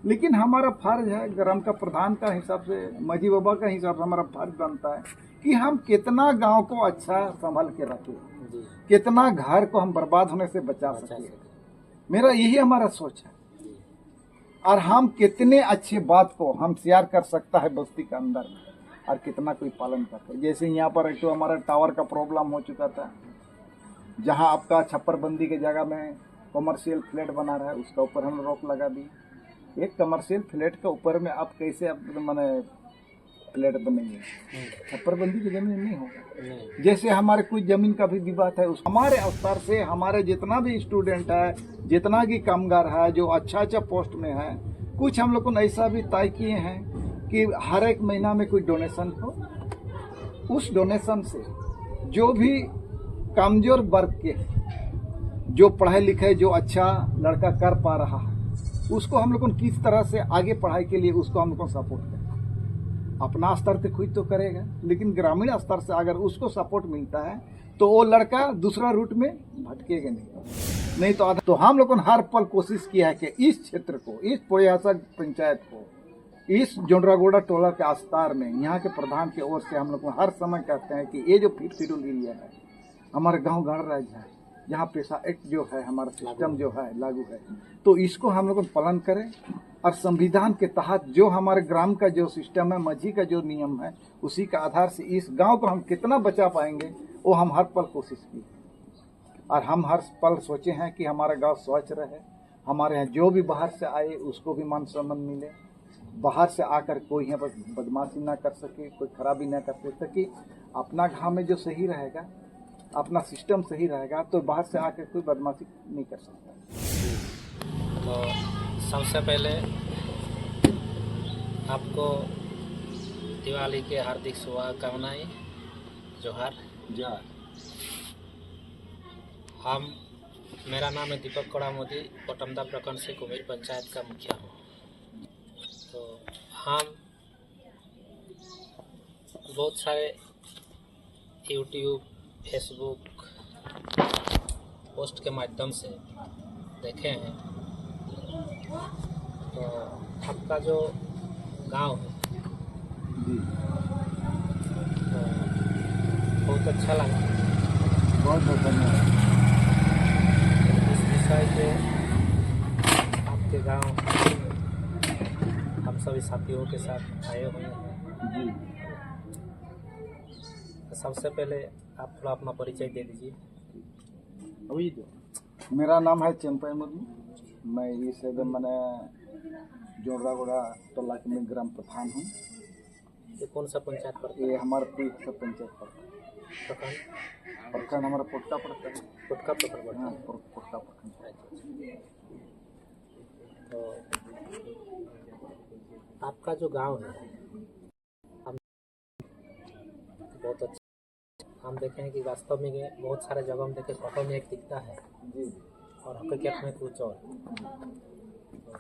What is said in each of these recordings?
लेकिन हमारा फर्ज है ग्राम का प्रधान का हिसाब से, मजी बाबा का हिसाब से हमारा फर्ज बनता है कि हम कितना गांव को अच्छा संभाल के रखें, कितना घर को हम बर्बाद होने से बचा सके। मेरा यही हमारा सोच है। और हम कितने अच्छे बात को हम शेयर कर सकता है बस्ती के अंदर में, और कितना कोई पालन करता है। जैसे यहाँ पर एक तो हमारा टावर का प्रॉब्लम हो चुका था, जहाँ आपका छप्परबंदी के जगह में कमर्शियल फ्लैट बना रहा है, उसका ऊपर हम रोक लगा दी। एक कमर्शियल फ्लैट के ऊपर में आप कैसे आप मैंने फ्लैट बनेंगे? छप्परबंदी की जमीन नहीं होगा। जैसे हमारे कुछ जमीन का भी विवाद है, उस हमारे स्तर से हमारे जितना भी स्टूडेंट है, जितना भी कामगार है जो अच्छा अच्छा पोस्ट में है, कुछ हम लोग को ऐसा भी तय किए हैं कि हर एक महीना में कोई डोनेशन हो, उस डोनेशन से जो भी कमजोर वर्ग के जो पढ़ाई लिखाई जो अच्छा लड़का कर पा रहा है, उसको हम लोग किस तरह से आगे पढ़ाई के लिए उसको हम लोग सपोर्ट करें। अपना स्तर से खुद तो करेगा, लेकिन ग्रामीण स्तर से अगर उसको सपोर्ट मिलता है तो वो लड़का दूसरा रूट में भटकेगा नहीं तो हम लोगों ने हर पल कोशिश किया है कि इस क्षेत्र को, इस पोयासा पंचायत को, इस जोंडरागोड़ा टोला के आस्तार में यहाँ के प्रधान की ओर से हम लोग हर समय कहते हैं कि ये जो 5th शेड्यूल एरिया है हमारे गांव गणराज्य है, जहाँ पैसा एक्ट जो है हमारा सिस्टम जो है लागू है, तो इसको हम लोग पालन करें। और संविधान के तहत जो हमारे ग्राम का जो सिस्टम है, माझी का जो नियम है, उसी के आधार से इस गांव को हम कितना बचा पाएंगे वो हम हर पल कोशिश की। और हम हर पल सोचे हैं कि हमारा गांव स्वच्छ रहे, हमारे यहाँ जो भी बाहर से आए उसको भी मान सम्मान मिले, बाहर से आकर कोई यहाँ पर बदमाशी ना कर सके, कोई खराबी ना कर सके, ताकि अपना गाँव में जो सही रहेगा, अपना सिस्टम सही रहेगा, तो बाहर से आकर कोई बदमाशी नहीं कर सकता। तो सबसे पहले आपको दिवाली के हार्दिक शुभकामनाएं। जोहार। मेरा नाम है दीपक कोड़ा मोदी, कोटमदा प्रखंड से कुमेर पंचायत का मुखिया हूँ। तो हम बहुत सारे यूट्यूब, फेसबुक पोस्ट के माध्यम से देखे हैं, तो आपका जो गांव है तो बहुत अच्छा लगा। बहुत बहुत धन्यवाद। इस विषय पे आपके गांव हम सभी साथियों के साथ आए हुए हैं जी। तो सबसे पहले आप थोड़ा अपना परिचय दे दीजिए। मेरा नाम है चंपा मुर्मू, मैं इस मैंने जोंडरागोड़ा टोला के में ग्राम प्रधान हूँ। ये कौन सा पंचायत पड़ता है? ये हमारा सब पंचायत पड़ता है। प्रखंड हमारा पोटका पड़ता है। पोटका प्रखंड पड़ता है। पोटका प्रखंड। तो आपका जो गांव है हम बहुत अच्छा, हम देखें कि वास्तव में बहुत सारे जगह हम देखें फोटो में एक दिखता है जी, और हकीकत में कुछ और। तो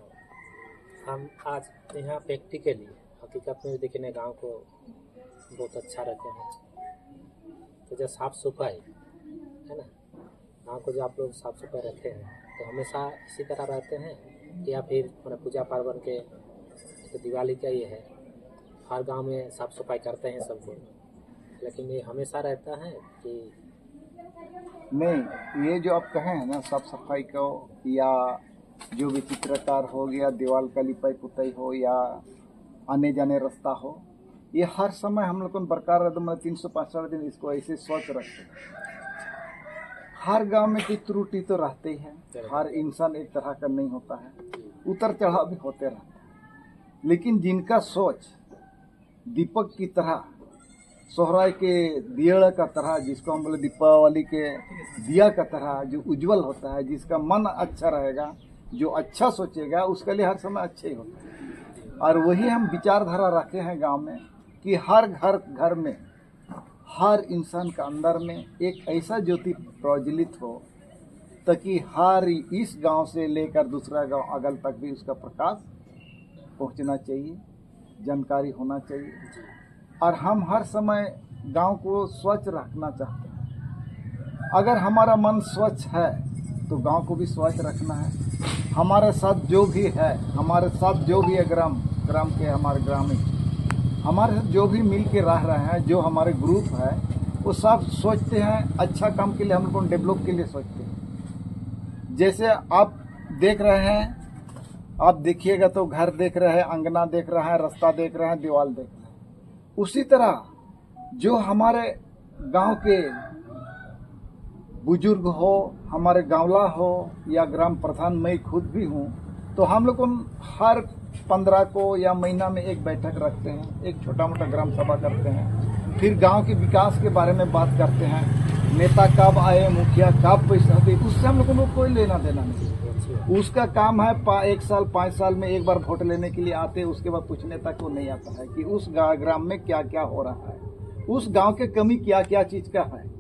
हम आज यहाँ प्रैक्टिकली हकीकत में देखने गांव को बहुत अच्छा रखे हैं। तो जो साफ़ सफाई है ना, गांव को जो आप लोग साफ़ सफाई रखे हैं, तो हमेशा इसी तरह रहते हैं या फिर मैंने पूजा पार्वण के, तो दिवाली का ये है, हर गांव में साफ़ सफाई करते हैं सब लोग, लेकिन ये हमेशा रहता है कि नहीं? ये जो आप कहें हैं ना साफ सफाई को, या जो भी चित्रकार हो गया, दीवार का लिपाई पुताई हो, या आने जाने रास्ता हो, ये हर समय हम लोग को बरकरार 365 दिन इसको ऐसे स्वच्छ रखते हैं। हर गांव में कोई त्रुटि तो रहते ही है, हर इंसान एक तरह का नहीं होता है, उतर चढ़ाव भी होते रहता है। लेकिन जिनका सोच दीपक की तरह, सोहराय के दिया का तरह, जिसको हम बोले दीपावली के दिया का तरह, जो उज्जवल होता है, जिसका मन अच्छा रहेगा, जो अच्छा सोचेगा, उसके लिए हर समय अच्छे ही होता है। और वही हम विचारधारा रखे हैं गांव में कि हर घर में, हर इंसान के अंदर में एक ऐसा ज्योति प्रज्वलित हो, ताकि हर इस गांव से लेकर दूसरा गांव अगल तक भी उसका प्रकाश पहुंचना चाहिए, जानकारी होना चाहिए। और हम हर समय गांव को स्वच्छ रखना चाहते हैं। अगर हमारा मन स्वच्छ है तो गांव को भी स्वच्छ रखना है। हमारे साथ जो भी है, हमारे साथ जो भी है ग्राम के हमारे ग्रामीण, हमारे साथ जो भी मिल के रह रहे हैं, जो हमारे ग्रुप है, वो सब सोचते हैं अच्छा काम के लिए, हम लोग को डेवलप के लिए सोचते हैं। जैसे आप देख रहे हैं, आप देखिएगा तो घर देख रहे हैं, अंगना देख रहा है, रास्ता देख रहे हैं, दीवार देख रहे हैं। उसी तरह जो हमारे गांव के बुजुर्ग हो, हमारे गांवला हो या ग्राम प्रधान, मैं खुद भी हूँ, तो हम लोग हर 15 को या महीना में एक बैठक रखते हैं, एक छोटा मोटा ग्राम सभा करते हैं, फिर गांव के विकास के बारे में बात करते हैं। नेता कब आए, मुखिया कब पैसा दे, उससे हम लोगों को कोई लेना देना नहीं। उसका काम है 1 साल 5 साल में एक बार वोट लेने के लिए आते, उसके बाद पूछने तक को नहीं आता है कि उस ग्राम में क्या क्या हो रहा है, उस गांव के कमी क्या क्या चीज का है।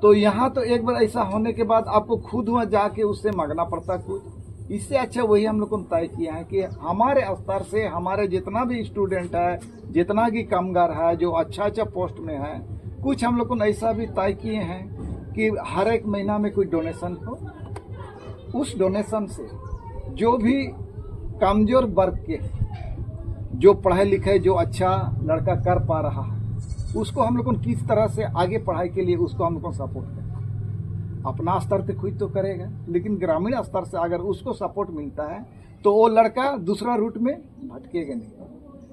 तो यहाँ तो एक बार ऐसा होने के बाद आपको खुद वहाँ जाके उससे मांगना पड़ता कुछ। इससे अच्छा वही हम लोग को तय किया है कि हमारे स्तर से हमारे जितना भी स्टूडेंट है, जितना भी कामगार है, जो अच्छा पोस्ट में है, कुछ हम लोग को ऐसा भी तय किए हैं कि हर एक महीना में कोई डोनेशन हो। उस डोनेशन से जो भी कमजोर वर्ग के, जो पढ़े लिखे, जो अच्छा लड़का कर पा रहा है, उसको हम लोग को किस तरह से आगे पढ़ाई के लिए उसको हम लोग को सपोर्ट करें। अपना स्तर पे खुद तो करेगा, लेकिन ग्रामीण स्तर से अगर उसको सपोर्ट मिलता है तो वो लड़का दूसरा रूट में भटकेगा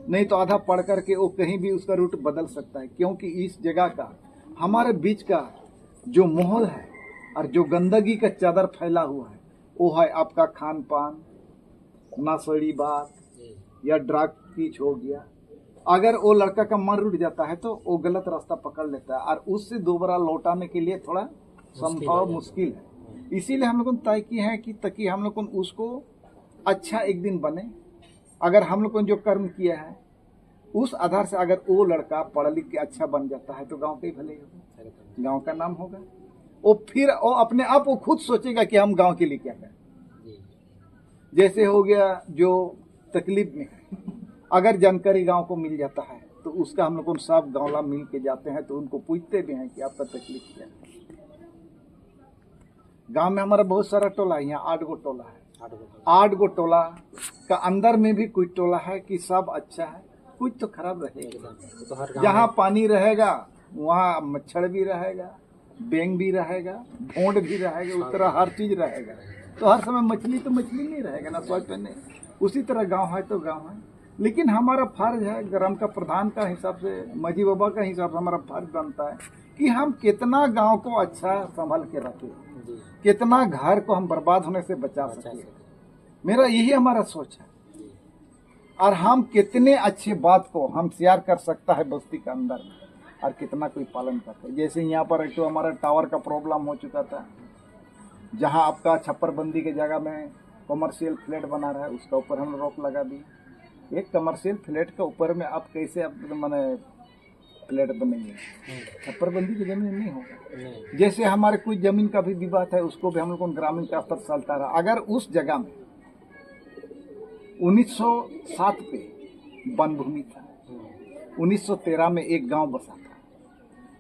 नहीं तो आधा पढ़ करके वो कहीं भी उसका रूट बदल सकता है। क्योंकि इस जगह का, हमारे बीच का जो माहौल है और जो गंदगी का चादर फैला हुआ है, वो है आपका खान पान, नशेड़ी बात या ड्रग पीछ हो गया। अगर वो लड़का का मन रुट जाता है तो वो गलत रास्ता पकड़ लेता है और उससे दोबारा लौटाने के लिए थोड़ा संभव मुश्किल है। इसीलिए हम लोगों ने तय किए हैं कि ताकि हम लोग उसको अच्छा एक दिन बने। अगर हम लोग ने जो कर्म किया है उस आधार से अगर वो लड़का पढ़ लिख के अच्छा बन जाता है तो गांव का ही भले होगा, गांव का नाम होगा। वो फिर वो अपने आप वो खुद सोचेगा कि हम गांव के लिए क्या करें। जैसे हो गया जो तकलीफ में है, अगर जानकारी गांव को मिल जाता है तो उसका हम लोग सब गांवला मिल के जाते हैं तो उनको पूछते भी हैं कि आपका तकलीफ क्या है। गांव में हमारा बहुत सारा टोला है, यहाँ 8 गो टोला है। 8 गो टोला का अंदर में भी कुछ टोला है कि सब अच्छा है, कुछ तो खराब रहेगा। जहाँ पानी रहेगा वहाँ मच्छर भी रहेगा, बेंग भी रहेगा, भोंड भी रहेगा, उस तरह हर चीज रहेगा। तो हर समय मछली तो मछली नहीं रहेगा ना, सोच नहीं। उसी तरह गांव है तो गांव है। लेकिन हमारा फर्ज है ग्राम का प्रधान का हिसाब से, मजी बाबा का हिसाब से हमारा फर्ज बनता है कि हम कितना गांव को अच्छा संभाल के रखें, कितना घर को हम बर्बाद होने से बचा सके। मेरा यही हमारा सोच है। और हम कितने अच्छे बात को हम शेयर कर सकता है बस्ती के अंदर और कितना कोई पालन करता है। जैसे यहाँ पर एक तो हमारा टावर का प्रॉब्लम हो चुका था, जहाँ आपका छप्परबंदी के जगह में कमर्शियल फ्लैट बना रहा है, उसका ऊपर हम रोक लगा दी। एक कमर्शियल फ्लैट के ऊपर में आप कैसे आप मैंने फ्लैट बनेंगे, छप्परबंदी की जमीन नहीं होगा। जैसे हमारे कुछ जमीन का भी विवाद है, उसको भी हम लोग को ग्रामीण का स्तर चलता रहा। अगर उस जगह में 1907 पे वन भूमि था, 1913 में एक गांव बसा था,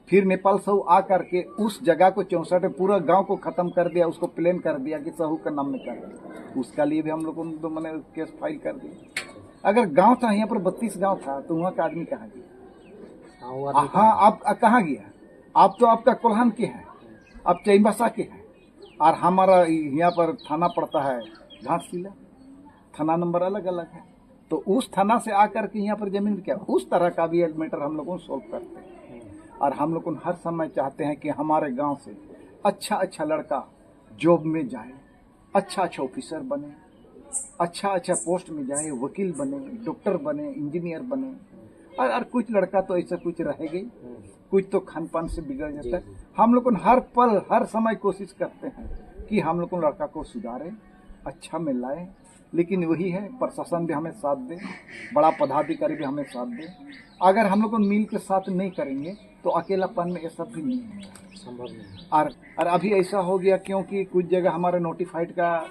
फिर नेपाल साहू आ करके उस जगह को 64 पूरा गांव को खत्म कर दिया, उसको प्लेन कर दिया कि साहू का नाम में कर दिया। उसका लिए भी हम लोगों ने तो मैंने केस फाइल कर दिया। अगर गांव था, यहाँ पर 32 गांव था, तो वहाँ का आदमी कहाँ गया? हाँ, आप कहाँ गया? आप तो आपका कोल्हान के हैं, आप चैम्बासा के हैं, और हमारा यहाँ पर थाना पड़ता है घाटशिला, थाना नंबर अलग अलग है। तो उस थाना से आकर के यहाँ पर जमीन क्या, उस तरह का भी मैटर हम लोगों को सोल्व करते हैं। और हम लोग हर समय चाहते हैं कि हमारे गांव से अच्छा अच्छा लड़का जॉब में जाए, अच्छा अच्छा ऑफिसर बने, अच्छा अच्छा पोस्ट में जाए, वकील बने, डॉक्टर बने, इंजीनियर बने। और कुछ लड़का तो ऐसा कुछ रहेगा, कुछ तो खान पान से बिगड़ जाता है। हम लोग हर पल हर समय कोशिश करते हैं कि हम लोग लड़का को सुधारें, अच्छा में लाए। लेकिन वही है, प्रशासन भी हमें साथ दे, बड़ा पदाधिकारी भी हमें साथ दे। अगर हम लोग मिल के साथ नहीं करेंगे तो अकेलापन में ये सब भी नहीं है, संभव नहीं। और अभी ऐसा हो गया क्योंकि कुछ जगह हमारे नोटिफाइड का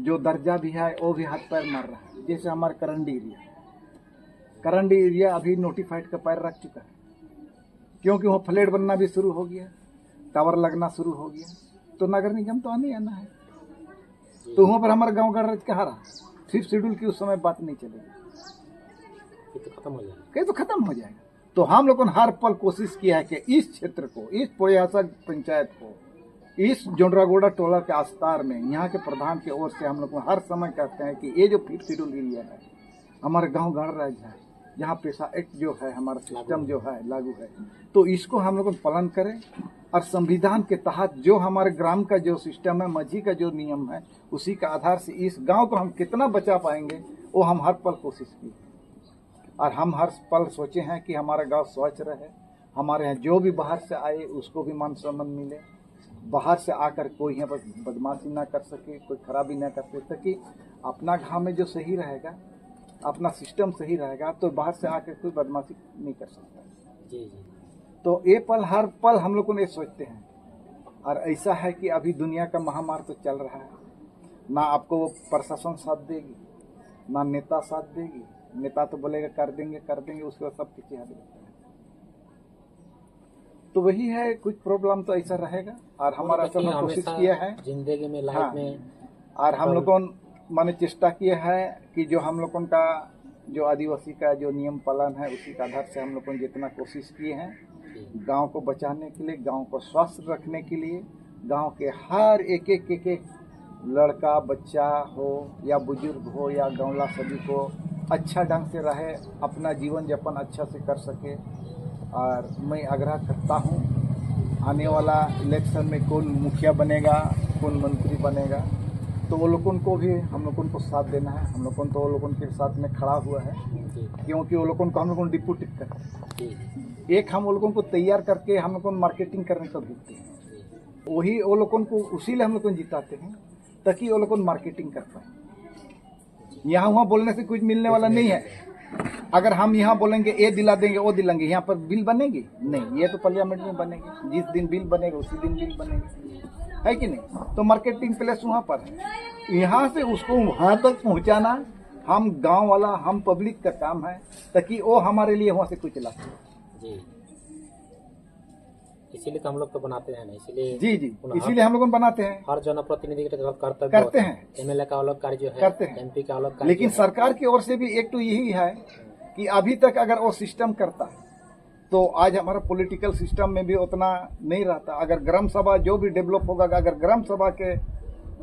जो दर्जा भी है वो भी हाथ पैर मार रहा है। जैसे हमारा करंडी एरिया अभी नोटिफाइड का पैर रख चुका है, क्योंकि वहाँ फ्लैट बनना भी शुरू हो गया, टावर लगना शुरू हो गया, तो नगर निगम तो आना है। तो वहाँ पर हमारा गाँव गणराज्य कहाँ रहा? 5th शेड्यूल की उस समय बात नहीं चलेगी, ये तो खत्म हो जाएगा। कहीं तो खत्म हो जाएगा। तो हम लोगों ने हर पल कोशिश किया है कि इस क्षेत्र को, इस पोयासा पंचायत को, इस जोंडरागोड़ा टोला के आस्तार में यहाँ के प्रधान की ओर से हम लोग हर समय कहते हैं कि ये जो 5th शेड्यूल एरिया है हमारे गांव गणराज्य है, जहाँ पैसा एक्ट जो है हमारा सिस्टम जो है लागू है, तो इसको हम लोग पालन करें और संविधान के तहत जो हमारे ग्राम का जो सिस्टम है, माझी का जो नियम है, उसी का आधार से इस गांव को हम कितना बचा पाएंगे वो हम हर पल कोशिश की और हम हर पल सोचे हैं कि हमारा गांव स्वच्छ रहे, हमारे यहाँ जो भी बाहर से आए उसको भी मान सम्मान मिले, बाहर से आकर कोई यहाँ पर बदमाशी ना कर सके, कोई खराबी ना कर सके, ताकि अपना गांव में जो सही रहेगा, अपना सिस्टम सही रहेगा तो बाहर से आकर कोई बदमाशी नहीं कर सकता। जी जी। तो ये पल हर पल हम लोग को ये सोचते हैं। और ऐसा है कि अभी दुनिया का महामारी तो चल रहा है, ना आपको वो प्रशासन साथ देगी, ना नेता साथ देगी। नेता तो बोलेगा कर देंगे, उसके बाद सब पीछे हट जाता है। तो वही है, कुछ प्रॉब्लम तो ऐसा रहेगा और हमारा सब कोशिश किया है जिंदगी में, लाइफ हाँ, में, और हम लोगों मैंने चेष्टा किया है कि जो हम लोगों का जो आदिवासी का जो नियम पालन है उसी के आधार से हम लोगों ने जितना कोशिश किए हैं गांव को बचाने के लिए, गांव को स्वस्थ रखने के लिए, गांव के हर एक लड़का बच्चा हो या बुजुर्ग हो या गांवला सभी को अच्छा ढंग से रहे, अपना जीवन यापन अच्छा से कर सके। और मैं आग्रह करता हूँ आने वाला इलेक्शन में कौन मुखिया बनेगा, कौन मंत्री बनेगा, तो वो लोगों को भी हम लोगों को साथ देना है। हम लोगों तो वो लोगों के साथ में खड़ा हुआ है, क्योंकि वो लोगों को हम लोगों को डिप्यूटी कर एक हम वो लोगों को तैयार करके हम लोगों को मार्केटिंग करने को भेजते हैं। वही वो लोगों को उसी लिए हम लोग को जिताते हैं ताकि वो लोग मार्केटिंग कर पाए। यहाँ वहाँ बोलने से कुछ मिलने वाला नहीं है। अगर हम यहाँ बोलेंगे ये दिला देंगे वो दिलाएंगे, यहाँ पर बिल बनेगी नहीं, ये तो पार्लियामेंट में बनेगी। जिस दिन बिल बनेगा उसी दिन बिल बनेगी, है कि नहीं? तो मार्केटिंग प्लेस वहाँ पर है, यहाँ से उसको वहाँ तक पहुँचाना हम गांव वाला, हम पब्लिक का काम है, ताकि वो हमारे लिए वहाँ से कुछ ला जी। इसीलिए तो हम लोग तो बनाते हैं ना, इसीलिए जी जी, इसीलिए हम लोग बनाते हैं। हर जनप्रतिनिधि का कर्तव्य करते हैं, एमएलए का अलग कार्य जो है करते हैं, एमपी का अलग कार्य। लेकिन सरकार की ओर से भी एक तो यही है कि अभी तक अगर वो सिस्टम करता है तो आज हमारा पॉलिटिकल सिस्टम में भी उतना नहीं रहता। अगर ग्राम सभा जो भी डेवलप होगा, अगर ग्राम सभा के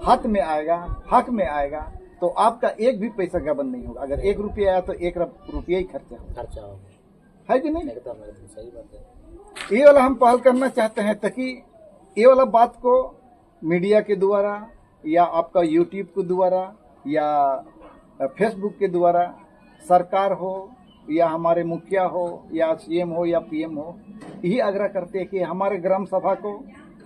हाथ में आएगा, हक में आएगा, तो आपका एक भी पैसा गबन नहीं होगा। अगर 1 रुपया आया तो 1 रुपया ही खर्चा होगा, है कि नहीं? एकदम सही बात है। ये वाला हम पहल करना चाहते हैं ताकि ये वाला बात को मीडिया के द्वारा या आपका यूट्यूब के द्वारा या फेसबुक के द्वारा सरकार हो या हमारे मुखिया हो या सीएम हो या पीएम हो, यही आग्रह करते हैं कि हमारे ग्राम सभा को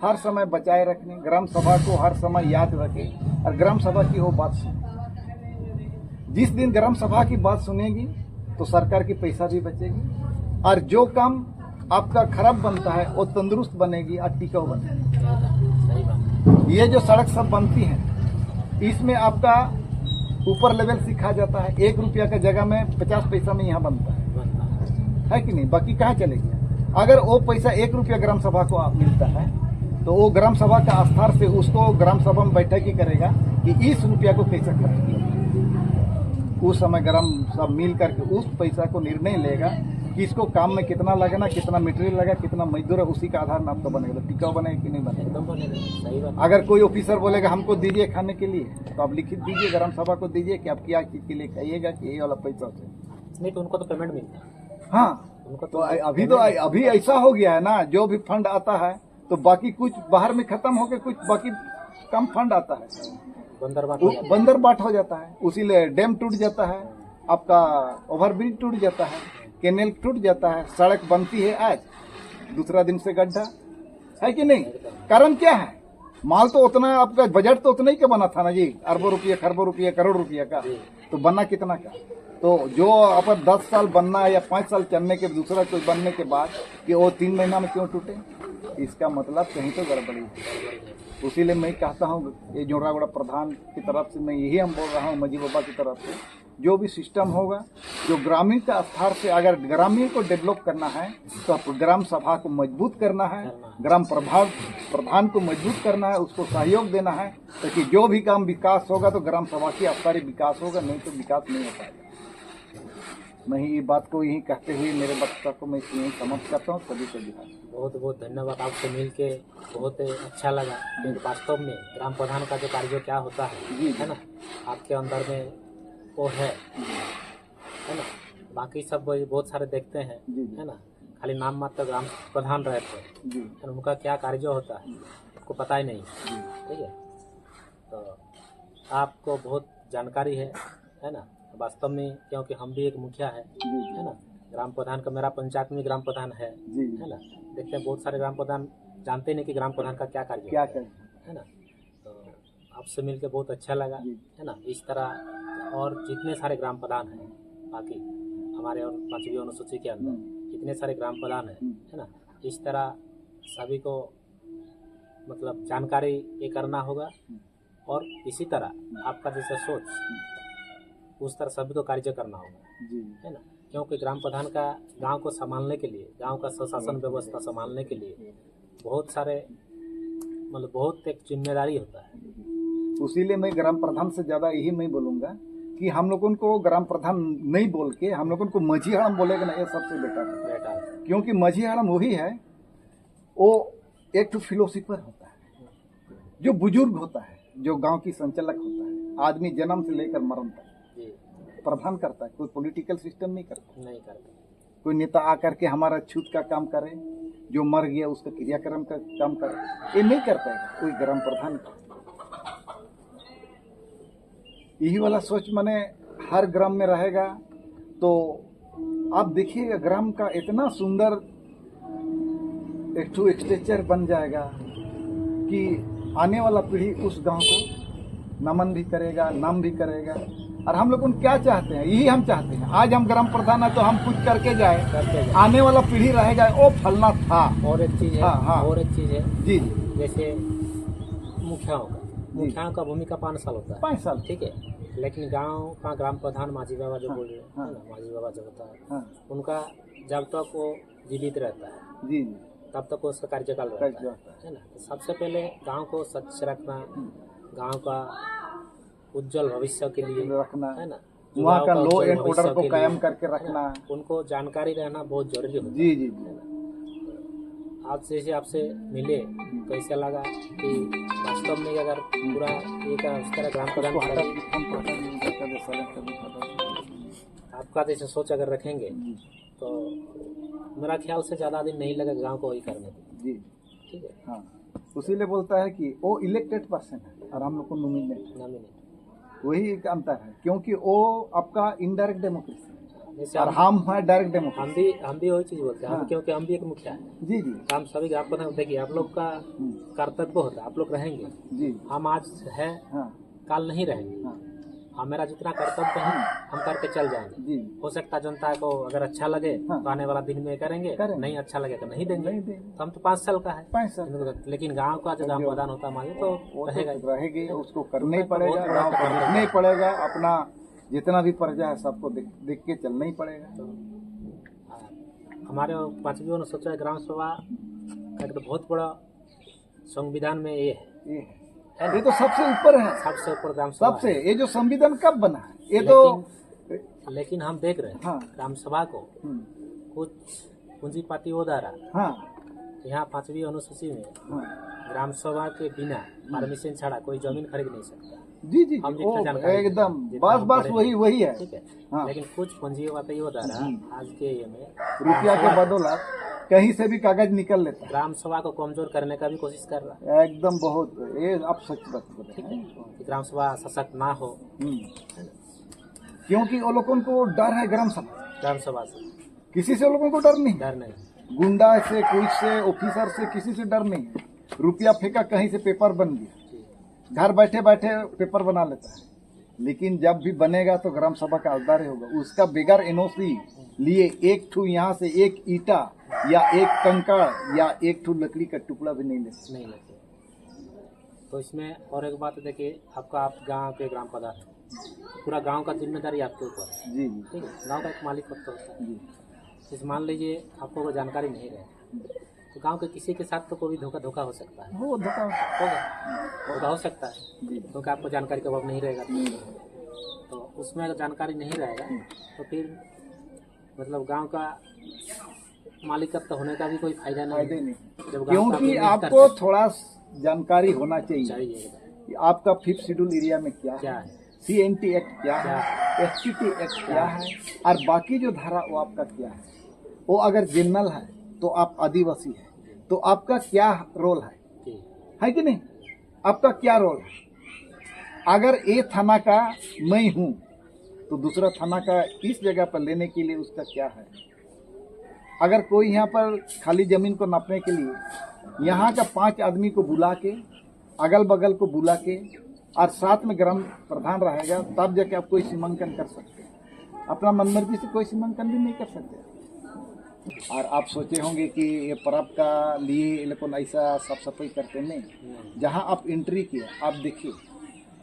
हर समय बचाए रखने, ग्राम सभा को हर समय याद रखें और ग्राम सभा की वो बात सुने। जिस दिन ग्राम सभा की बात सुनेगी तो सरकार की पैसा भी बचेगी और जो काम आपका खराब बनता है वो तंदुरुस्त बनेगी और टिकाऊ बनेगी। ये जो सड़क सब बनती है इसमें आपका ऊपर लेवल सिखा जाता है, 1 रुपया का जगह में 50 पैसा में यहाँ बनता है कि नहीं? बाकी कहाँ चलेगी? अगर वो पैसा 1 रुपया ग्राम सभा को मिलता है तो वो ग्राम सभा का आस्थार से उसको ग्राम सभा में बैठक ही करेगा कि इस रुपया को कैसे खर्च किया। उस समय ग्राम सभा मिल करके उस पैसा को निर्णय लेगा कि इसको काम में कितना लगना, कितना मटेरियल लगा, कितना मजदूर है, उसी के आधार में आपका बनेगा। टिकाऊ बनेगा कि नहीं बनेगा? एकदम बनेगा, सही बात। अगर कोई ऑफिसर बोलेगा हमको दीजिए खाने के लिए, तो आप लिखित दीजिए, ग्राम सभा को दीजिए कि आप क्या चीज के लिए खाइएगा, कि ये वाला पैसा से नहीं तो उनको तो पेमेंट मिलता है। हाँ, उनको तो अभी ऐसा हो गया है ना, जो भी फंड आता है तो बाकी कुछ बाहर में खत्म होकर कुछ बाकी कम फंड आता है, बंदर बाट हो जाता है। उसी लिए डैम टूट जाता है, आपका ओवरब्रिज टूट जाता है, कैनेल टूट जाता है, सड़क बनती है आज, दूसरा दिन से गड्ढा, है कि नहीं? कारण क्या है? माल तो उतना, आपका बजट तो उतना ही का बना था ना जी, अरबों रुपया, खरबों रुपया, करोड़ रुपया का, तो बनना कितना का? तो जो अपन 10 साल बनना है या 5 साल चलने के दूसरा कोई बनने के बाद कि वो 3 महीना में क्यों टूटे? इसका मतलब कहीं तो गड़बड़ी है। उसीलिए मैं कहता हूँ ये जोंडरागोड़ा प्रधान की तरफ से मैं यही हम बोल रहा हूँ, माझी बाबा की तरफ से, जो भी सिस्टम होगा जो ग्रामीण का स्तर से अगर ग्रामीण को डेवलप करना है तो ग्राम सभा को मजबूत करना है, ग्राम प्रधान को मजबूत करना है, उसको सहयोग देना है, ताकि जो भी काम विकास होगा तो ग्राम सभा की स्तरीय विकास होगा, नहीं तो विकास नहीं हो पाएगा। मैं ये बात को यही कहते हुए मेरे वक्तव्य को मैं यही समाप्त करता हूँ। सभी को बिहार बहुत बहुत धन्यवाद। आपसे मिल के बहुत अच्छा लगा। क्योंकि वास्तव में ग्राम प्रधान का जो कार्य क्या होता है ना, आपके अंदर में वो है ना। बाकी सब बहुत सारे देखते हैं है ना, खाली नाम मात्र ग्राम प्रधान रहते हैं, उनका क्या कार्य होता है आपको पता ही नहीं। ठीक है, तो आपको बहुत जानकारी है ना वास्तव में, क्योंकि हम भी एक मुखिया है ना, ग्राम प्रधान का मेरा पंचायत में ग्राम प्रधान है ना। देखते हैं बहुत सारे ग्राम प्रधान जानते नहीं कि ग्राम प्रधान का क्या कार्य है ना। तो आपसे मिलकर बहुत अच्छा लगा है ना। इस तरह और जितने सारे ग्राम प्रधान हैं बाकी हमारे और 5वीं अनुसूची के अंदर जितने सारे ग्राम प्रधान है ना, इस तरह सभी को मतलब जानकारी ये करना होगा। और इसी तरह आपका जैसा सोच उस तरह सभी को कार्य करना होगा है ना। क्योंकि ग्राम प्रधान का गांव को संभालने के लिए, गांव का स्वशासन व्यवस्था संभालने के लिए बहुत सारे मतलब बहुत एक जिम्मेदारी होता है। उसीलिए मैं ग्राम प्रधान से ज़्यादा यही मैं बोलूँगा कि हम लोगों को ग्राम प्रधान नहीं बोल के हम लोगों को माझी हड़म बोलेगा ना, ये सबसे बेटर है। क्योंकि माझी हड़म वही है, वो एक तो फिलोसफर होता है, जो बुजुर्ग होता है, जो गांव की संचालक होता है, आदमी जन्म से लेकर मरण तक प्रधान करता है। कोई पॉलिटिकल सिस्टम नहीं करता, कोई नेता आकर के हमारा छूत का काम करे, जो मर गया उसका क्रियाक्रम का काम करे, ये नहीं करता है कोई ग्राम प्रधान का। यही वाला सोच मैंने हर ग्राम में रहेगा तो आप देखिएगा ग्राम का इतना सुंदर एक ठो स्ट्रक्चर बन जाएगा कि आने वाला पीढ़ी उस गांव को नमन भी करेगा, नाम भी करेगा। और हम लोग क्या चाहते हैं, यही हम चाहते हैं। आज हम ग्राम प्रधान है तो हम कुछ करके जाए, आने वाला पीढ़ी रहेगा ओ फलना था। और एक चीज है, और एक चीज है जी, जैसे मुखियाओं का भूमिका 5 साल होता है, 5 साल, ठीक है। लेकिन गांव का ग्राम प्रधान माझी बाबा जो बोल रहे हैं ना, माझी बाबा जो होता है उनका जब तक वो जीवित रहता है जी तब तक उसका कार्यकाल रहता है ना। तो सबसे पहले गांव को स्वच्छ रखना, गांव का उज्जवल भविष्य के लिए रखना है ना, वहाँ का लॉ एंड ऑर्डर को कायम करके रखना, उनको जानकारी रहना बहुत जरूरी होता है। जी जी। आज जैसे आपसे मिले तो ऐसा लगा कि वास्तव में अगर पूरा एक उस तरह ग्राम प्रधान आपका जैसे सोच अगर रखेंगे तो मेरा ख्याल से ज़्यादा दिन नहीं लगा गांव को वही करने जी, ठीक है। हाँ, उसीलिए बोलता है कि वो इलेक्टेड पर्सन है और हम लोग को नॉमिनेट, वही एक अंतर है। क्योंकि वो आपका इनडायरेक्ट डेमोक्रेसी और हम है डायरेक्ट डेमोक्रेसी। हम भी वही चीज बोलते हैं। हम क्योंकि हम भी एक मुखिया है जी जी। हम सभी ग्राम प्रधान देखिए आप लोग का कर्तव्य होता है, आप लोग रहेंगे जी, हम आज है कल नहीं रहेंगे। हमारा जितना कर्तव्य है हम करके चल जाएंगे जी। हो सकता है जनता को अगर अच्छा लगे तो आने वाला दिन में करेंगे, नहीं अच्छा लगे तो नहीं देंगे। तो हम तो 5 साल का है, 5 साल। लेकिन गांव का जो ग्राम प्रधान होता है हमारे तो रहेगी, उसको करना ही पड़ेगा, गाँव को देखना ही पड़ेगा, अपना जितना भी प्रजा है सबको देख के चलना ही पड़ेगा। तो हमारे 5वीं अनुसूची ग्राम सभा का तो बहुत बड़ा संविधान में ये है, ये तो सबसे ऊपर है, सबसे ऊपर ग्राम सभा सबसे। ये जो संविधान कब बना है ये तो लेकिन हम देख रहे हैं ग्राम सभा को कुछ पूंजीपतियों द्वारा यहाँ 5वीं अनुसूची में ग्राम सभा के बिना परमिशन छड़ा कोई जमीन खरीद नहीं सकता। जी जी, हम एकदम बस वही है, ठीक है। लेकिन कुछ पूंजीपतियों द्वारा आज के ये में रुपया के बदौलत कहीं से भी कागज निकल लेता है, ग्राम सभा को कमजोर करने का भी कोशिश कर रहा है। एकदम बहुत ये आप सच बात है, ग्राम सभा सशक्त ना हो, क्योंकि वो लोगों को डर है ग्राम सभा से, किसी से लोगों को डर नहीं, गुंडा से, कोई से, ऑफिसर से, किसी से डर नहीं है। रुपया फेंका कहीं से पेपर बन गया, घर बैठे बैठे पेपर बना लेता है। लेकिन जब भी बनेगा तो ग्राम सभा का अवतार होगा, उसका बगैर एनओसी लिए एक ठू यहाँ से एक ईटा या एक कंकड़ या एक ठू लकड़ी का टुकड़ा भी नहीं लेते। तो इसमें और एक बात देखिए, आपका आप गांव के ग्राम प्रधान है, पूरा गांव का जिम्मेदारी आपके ऊपर है। जी जी ठीक है, गांव का एक मालिक होता है। जी जैसे मान लीजिए आपको कोई जानकारी नहीं रहे तो गांव के किसी के साथ तो कोई धोखा हो सकता है, वो धोखा होगा, धोखा हो सकता है जी क्योंकि आपको जानकारी का अभाव नहीं रहेगा। तो उसमें अगर जानकारी नहीं रहेगा तो फिर मतलब गांव का मालिकत्व होने का भी कोई फायदा नहीं फायदे है। नहीं, जब गांव का क्योंकि आप आपको थोड़ा जानकारी होना चाहिए चाहिए कि आपका 5th शेड्यूल एरिया में क्या क्या है, है, CNT एक्ट क्या है, STT एक्ट क्या है, और बाकी जो धारा वो आपका क्या है। वो अगर जनरल है तो आप आदिवासी है तो आपका क्या रोल है कि नहीं, आपका क्या रोल है। अगर ए थाना का मैं हूँ तो दूसरा थाना का इस जगह पर लेने के लिए उसका क्या है। अगर कोई यहाँ पर खाली जमीन को नापने के लिए यहाँ का 5 आदमी को बुला के, अगल बगल को बुला के, और साथ में ग्राम प्रधान रहेगा, तब जाके आप कोई सीमांकन कर सकते हैं। अपना मनमर्जी से कोई सीमांकन भी नहीं कर सकते। और आप सोचे होंगे कि ये पर्व का लिए ये लोग ऐसा साफ सफाई करते नहीं, जहाँ आप एंट्री किए आप देखिए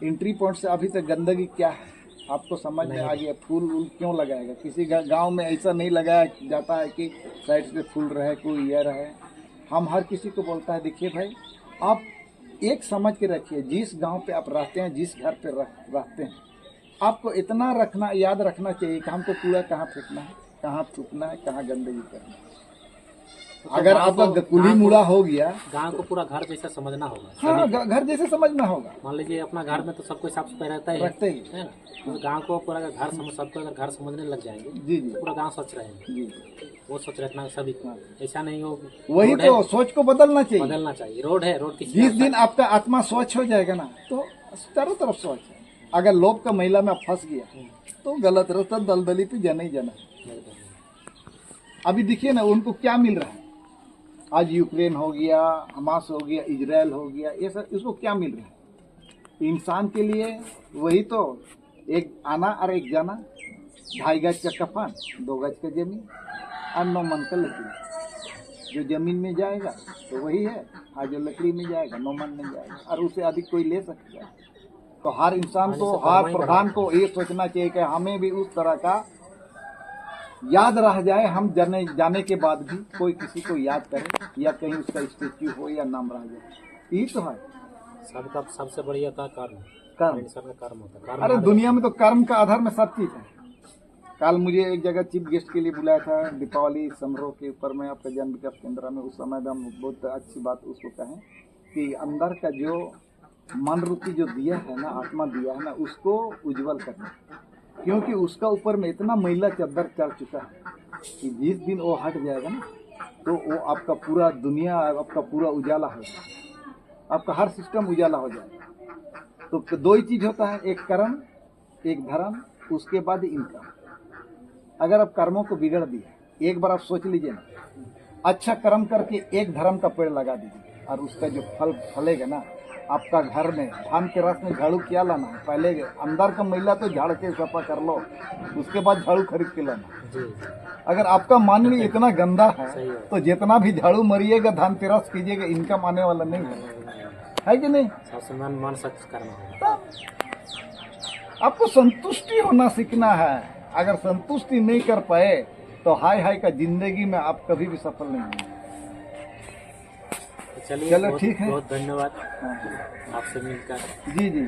एंट्री पॉइंट से अभी तक गंदगी क्या है आपको समझ में आ गया। फूल वूल क्यों लगाएगा, किसी गांव में ऐसा नहीं लगाया जाता है कि साइड से फूल रहे, कोई ये रहे। हम हर किसी को बोलता है देखिए भाई आप एक समझ के रखिए, जिस गांव पे आप रहते हैं, जिस घर पे रहते हैं, आपको इतना रखना याद रखना चाहिए कि हमको कूड़ा कहाँ फेंकना है, कहाँ थूकना है, कहाँ गंदगी करना है। अगर आपका कुली मुड़ा हो गया, गांव को पूरा घर जैसा समझना होगा। हाँ घर जैसे समझना होगा। मान लीजिए अपना घर में तो सब कोई साफ सफाई रहता ही रखते ही है ना, तो गांव को पूरा घर सबको अगर घर समझने लग जाएंगे जी जी तो पूरा गांव स्वच्छ रहेंगे। जी वो स्वच्छ रखना सभी को, ऐसा नहीं हो वही रोड तो है, सोच को बदलना चाहिए। बदलना चाहिए। रोड है, रोड किसी जिस दिन आपका आत्मा स्वच्छ हो जाएगा ना तो चारों तरफ स्वच्छ है। अगर लोभ का महिला में आप फंस गया तो गलत रास्ता दलदली पे जाना ही जाना है। अभी देखिए ना उनको क्या मिल रहा है, आज यूक्रेन हो गया, हमास हो गया, इजराइल हो गया, ये सब इसको क्या मिल रहा है। इंसान के लिए वही तो एक आना और एक जाना, 2.5 गज का कफन, 2 गज का जमीन और 9 मन का लकड़ी। जो जमीन में जाएगा तो वही है, और जो लकड़ी में जाएगा 9 मन में जाएगा, और उससे अधिक कोई ले सकता है। तो हर इंसान को, हर प्रधान को ये सोचना चाहिए कि हमें भी उस तरह का याद रह जाए, हम जाने के बाद भी कोई किसी को याद करे या कहीं उसका स्टेच्यू हो या नाम रह जाए। यही तो है सबका सबसे बढ़िया था कर्म। इंसान का कर्म होता है। कर्म अरे दुनिया में तो कर्म का आधार में सब चीज है। कल मुझे एक जगह चीफ गेस्ट के लिए बुलाया था, दीपावली समारोह के ऊपर में आपका जन विकास केंद्र में। उस समय में हम बहुत अच्छी बात उसको कहें कि अंदर का जो मन रूपी जो दिया है ना, आत्मा दिया है ना, उसको उज्जवल करना, क्योंकि उसका ऊपर में इतना मैला चद्दर चढ़ चुका है कि जिस दिन वो हट जाएगा ना तो वो आपका पूरा दुनिया, आपका पूरा उजाला होगा, आपका हर सिस्टम उजाला हो जाएगा। तो 2 ही चीज होता है, एक कर्म, एक धर्म, उसके बाद इनकम। अगर आप कर्मों को बिगड़ दिए, एक बार आप सोच लीजिए ना, अच्छा कर्म करके एक धर्म का पेड़ लगा दीजिए और उसका जो फल फलेगा ना आपका घर में, धान के रस में झाड़ू क्या लाना है, पहले अंदर का मैला तो झाड़ के सफा कर लो, उसके बाद झाड़ू खरीद के लाना। अगर आपका मानवीय इतना गंदा है तो जितना भी झाड़ू मरिएगा, धान तेरस कीजिएगा, इनकम आने वाला नहीं है कि नहीं। मन सच करना, आपको संतुष्टि होना सीखना है। अगर संतुष्टि नहीं कर पाए तो हाय हाय का जिंदगी में आप कभी भी सफल नहीं होंगे। चलिए ठीक है, बहुत धन्यवाद हाँ। आपसे मिलकर। जी जी जी,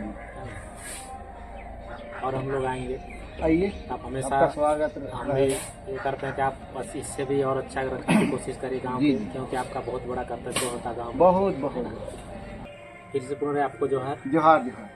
और हम लोग आएंगे, आइए, आप हमेशा आपका स्वागत हम भी ये करते हैं कि आप बस इससे भी और अच्छा रखने की कोशिश करिए गांव जी। को, क्योंकि आपका बहुत बड़ा कर्तव्य होता है गांव में। बहुत बहुत फिर से पुनः आपको जो है जोहार जोहार।